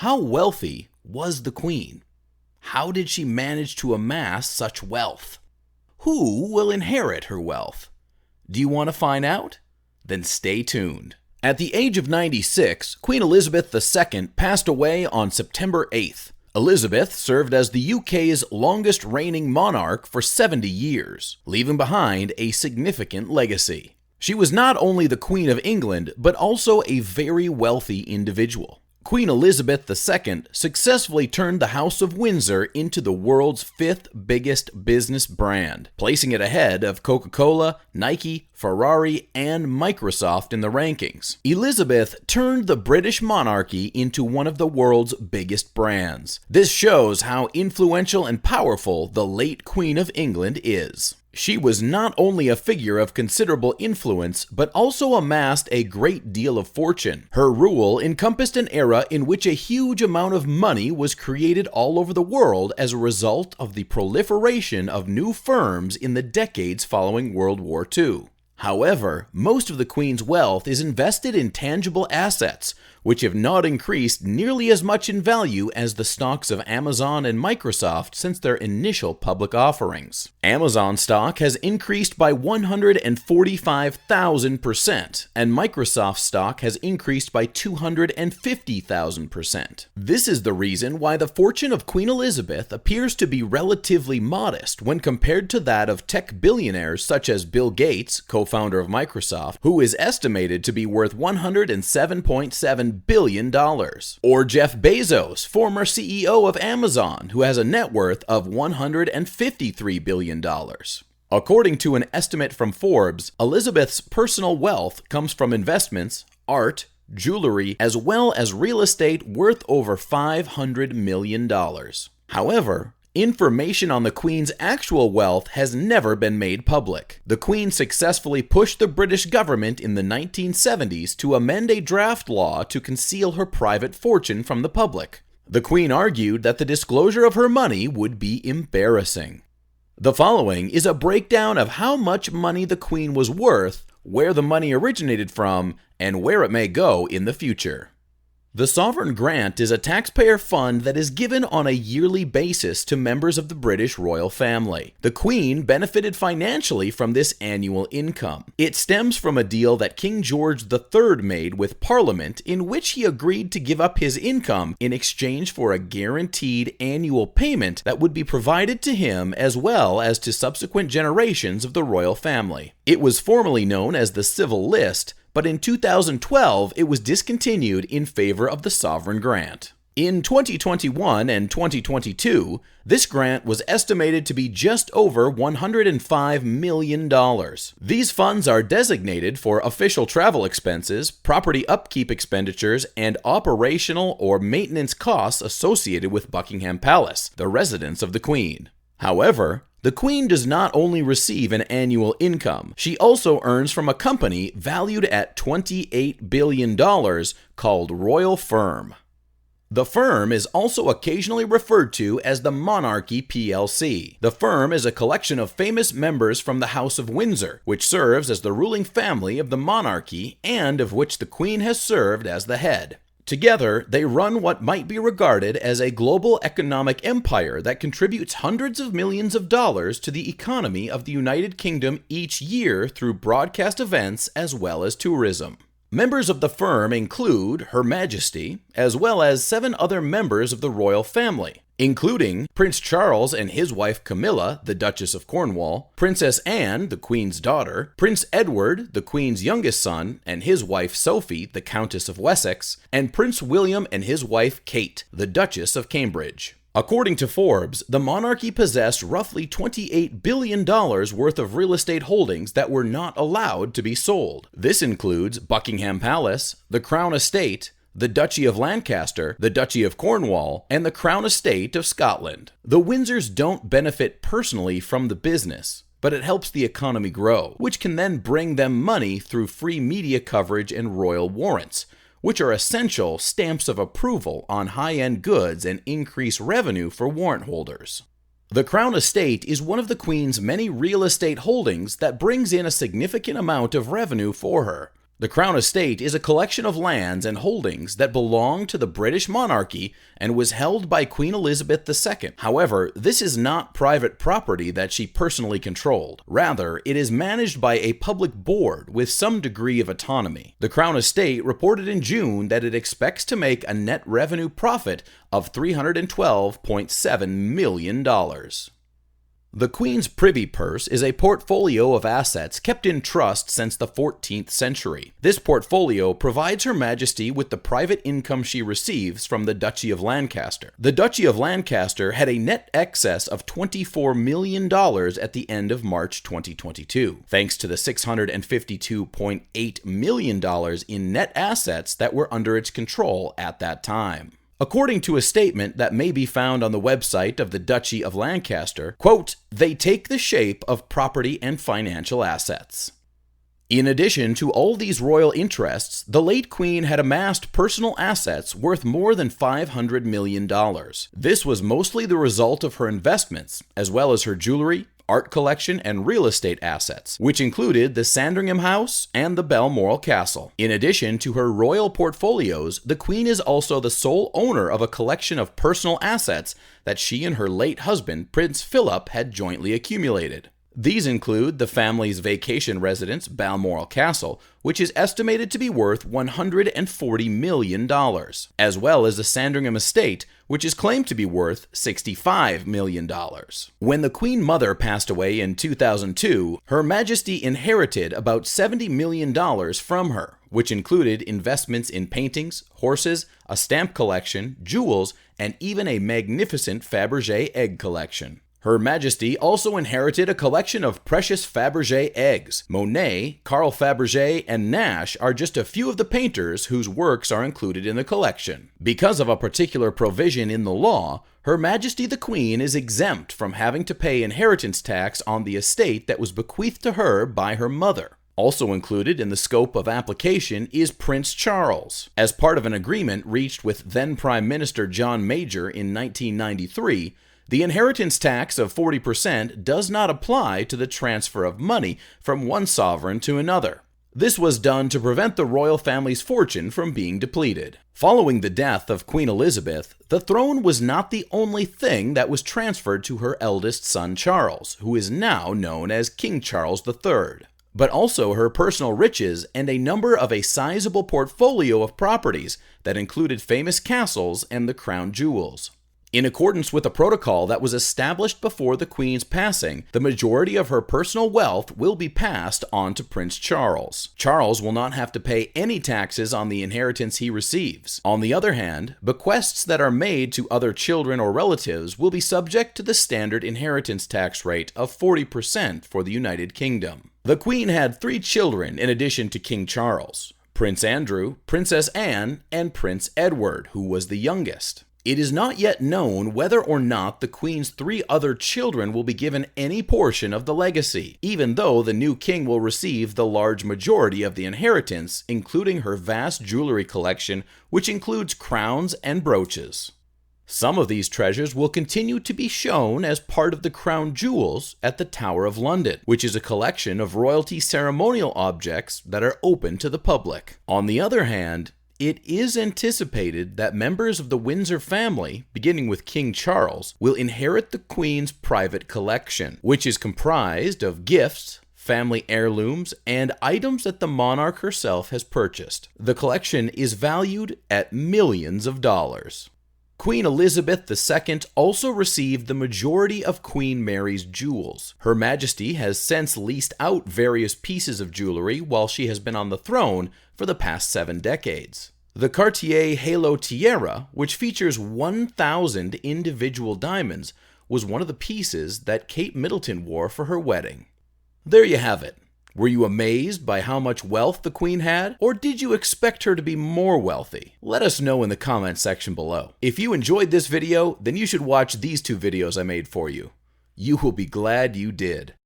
How wealthy was the Queen? How did she manage to amass such wealth? Who will inherit her wealth? Do you want to find out? Then stay tuned. At the age of 96, Queen Elizabeth II passed away on September 8th. Elizabeth served as the UK's longest reigning monarch for 70 years, leaving behind a significant legacy. She was not only the Queen of England, but also a very wealthy individual. Queen Elizabeth II successfully turned the House of Windsor into the world's fifth biggest business brand, placing it ahead of Coca-Cola, Nike, Ferrari, and Microsoft in the rankings. Elizabeth turned the British monarchy into one of the world's biggest brands. This shows how influential and powerful the late Queen of England is. She was not only a figure of considerable influence, but also amassed a great deal of fortune. Her rule encompassed an era in which a huge amount of money was created all over the world as a result of the proliferation of new firms in the decades following World War II. However, most of the Queen's wealth is invested in tangible assets, which have not increased nearly as much in value as the stocks of Amazon and Microsoft since their initial public offerings. Amazon stock has increased by 145,000%, and Microsoft stock has increased by 250,000%. This is the reason why the fortune of Queen Elizabeth appears to be relatively modest when compared to that of tech billionaires such as Bill Gates, co-founder of Microsoft, who is estimated to be worth $107.7 billion, or Jeff Bezos, former CEO of Amazon, who has a net worth of $153 billion. According to an estimate from Forbes, Elizabeth's personal wealth comes from investments, art, jewelry, as well as real estate worth over $500 million. However, information on the Queen's actual wealth has never been made public. The Queen successfully pushed the British government in the 1970s to amend a draft law to conceal her private fortune from the public. The Queen argued that the disclosure of her money would be embarrassing. The following is a breakdown of how much money the Queen was worth, where the money originated from, and where it may go in the future. The Sovereign Grant is a taxpayer fund that is given on a yearly basis to members of the British royal family. The Queen benefited financially from this annual income. It stems from a deal that King George III made with Parliament, in which he agreed to give up his income in exchange for a guaranteed annual payment that would be provided to him as well as to subsequent generations of the royal family. It was formerly known as the Civil List, but in 2012 it was discontinued in favor of the Sovereign Grant. In 2021 and 2022, this grant was estimated to be just over $105 million. These funds are designated for official travel expenses, property upkeep expenditures, and operational or maintenance costs associated with Buckingham Palace, the residence of the Queen. However, the Queen does not only receive an annual income, she also earns from a company valued at $28 billion called Royal Firm. The firm is also occasionally referred to as the Monarchy plc. The firm is a collection of famous members from the House of Windsor, which serves as the ruling family of the monarchy and of which the Queen has served as the head. Together, they run what might be regarded as a global economic empire that contributes hundreds of millions of dollars to the economy of the United Kingdom each year through broadcast events as well as tourism. Members of the firm include Her Majesty, as well as 7 other members of the royal family, including Prince Charles and his wife Camilla, the Duchess of Cornwall, Princess Anne, the Queen's daughter, Prince Edward, the Queen's youngest son, and his wife Sophie, the Countess of Wessex, and Prince William and his wife Kate, the Duchess of Cambridge. According to Forbes, the monarchy possessed roughly $28 billion worth of real estate holdings that were not allowed to be sold. This includes Buckingham Palace, the Crown Estate, the Duchy of Lancaster, the Duchy of Cornwall, and the Crown Estate of Scotland. The Windsors don't benefit personally from the business, but it helps the economy grow, which can then bring them money through free media coverage and royal warrants, which are essential stamps of approval on high-end goods and increase revenue for warrant holders. The Crown Estate is one of the Queen's many real estate holdings that brings in a significant amount of revenue for her. The Crown Estate is a collection of lands and holdings that belong to the British monarchy and was held by Queen Elizabeth II. However, this is not private property that she personally controlled. Rather, it is managed by a public board with some degree of autonomy. The Crown Estate reported in June that it expects to make a net revenue profit of $312.7 million. The Queen's Privy Purse is a portfolio of assets kept in trust since the 14th century. This portfolio provides Her Majesty with the private income she receives from the Duchy of Lancaster. The Duchy of Lancaster had a net excess of $24 million at the end of March 2022, thanks to the $652.8 million in net assets that were under its control at that time. According to a statement that may be found on the website of the Duchy of Lancaster, quote, "They take the shape of property and financial assets." In addition to all these royal interests, the late Queen had amassed personal assets worth more than $500 million. This was mostly the result of her investments, as well as her jewelry, art collection, and real estate assets, which included the Sandringham House and the Balmoral Castle. In addition to her royal portfolios, the Queen is also the sole owner of a collection of personal assets that she and her late husband, Prince Philip, had jointly accumulated. These include the family's vacation residence, Balmoral Castle, which is estimated to be worth $140 million, as well as the Sandringham Estate, which is claimed to be worth $65 million. When the Queen Mother passed away in 2002, Her Majesty inherited about $70 million from her, which included investments in paintings, horses, a stamp collection, jewels, and even a magnificent Fabergé egg collection. Her Majesty also inherited a collection of precious Fabergé eggs. Monet, Carl Fabergé, and Nash are just a few of the painters whose works are included in the collection. Because of a particular provision in the law, Her Majesty the Queen is exempt from having to pay inheritance tax on the estate that was bequeathed to her by her mother. Also included in the scope of application is Prince Charles. As part of an agreement reached with then Prime Minister John Major in 1993, the inheritance tax of 40% does not apply to the transfer of money from one sovereign to another. This was done to prevent the royal family's fortune from being depleted. Following the death of Queen Elizabeth, the throne was not the only thing that was transferred to her eldest son Charles, who is now known as King Charles III, but also her personal riches and a number of a sizable portfolio of properties that included famous castles and the crown jewels. In accordance with a protocol that was established before the Queen's passing, the majority of her personal wealth will be passed on to Prince Charles. Charles will not have to pay any taxes on the inheritance he receives. On the other hand, bequests that are made to other children or relatives will be subject to the standard inheritance tax rate of 40% for the United Kingdom. The Queen had 3 children in addition to King Charles: Prince Andrew, Princess Anne, and Prince Edward, who was the youngest. It is not yet known whether or not the Queen's 3 other children will be given any portion of the legacy, even though the new king will receive the large majority of the inheritance, including her vast jewelry collection, which includes crowns and brooches. Some of these treasures will continue to be shown as part of the crown jewels at the Tower of London, which is a collection of royalty ceremonial objects that are open to the public. On the other hand, it is anticipated that members of the Windsor family, beginning with King Charles, will inherit the Queen's private collection, which is comprised of gifts, family heirlooms, and items that the monarch herself has purchased. The collection is valued at millions of dollars. Queen Elizabeth II also received the majority of Queen Mary's jewels. Her Majesty has since leased out various pieces of jewelry while she has been on the throne for the past 7 decades. The Cartier Halo Tiara, which features 1,000 individual diamonds, was one of the pieces that Kate Middleton wore for her wedding. There you have it. Were you amazed by how much wealth the Queen had, or did you expect her to be more wealthy? Let us know in the comment section below. If you enjoyed this video, then you should watch these 2 videos I made for you. You will be glad you did.